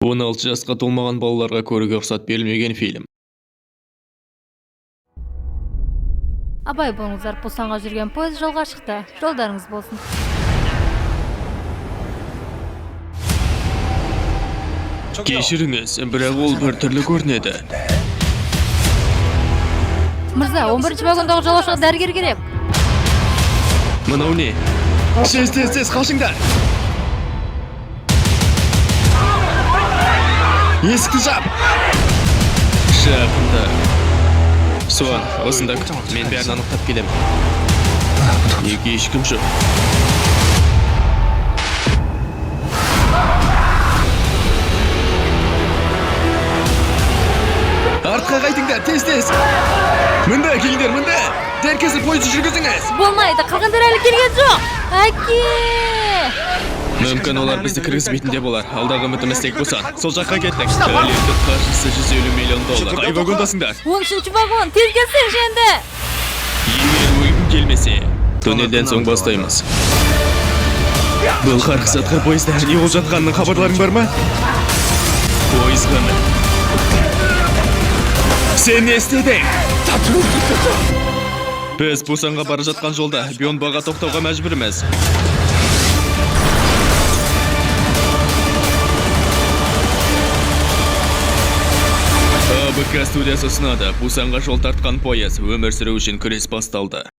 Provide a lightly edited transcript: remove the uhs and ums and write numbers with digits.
16 жасқа толмаған балаларға көруге рұқсат берілмеген фильм. Абай болыңыздар, Пусанға жүрген поезд жолға шықты. Жолдарыңыз болсын. Кешіріңіз, бірақ ол бір түрлі көрінеді. Мырза, 11-ші вагондағы жолаушыға дәрігер керек. Мынау не? Тез қашыңдар! Есікті жап! Жақында. Суан, осында күт. Мен бәрін анықтап келем. Неге ешкім жоқ? Артқа қайтыңдар, тез! Мында келіңдер, мында! Дәл қазір пойызды жүргізіңіз! Болмайды, қалғандар әлі келген жоқ. Әке! Мүмкін олар бізді кіргізбейтін де болар. Алдағы үмітіміз тек Пусан. Сол жаққа кеттік. Әлемдік қаржысы $150 миллион. Қай вагондасыңдар? 13-ші вагон, тез келсеңші енді. Егер ойым келмесе, туннелден соң бастаймыз. Бұл қарқысатқыр пойызда не болып жатқанының хабарларың бар ма? Пойызға мін. Сен не істедің? Біз Пусанға бара жатқан жолда Бьонбаға тоқтауға мәжбүрміз. АБК студиясы ұсынады. Пусанға жол тартқан пойыз өмір сүру үшін күрес басталды.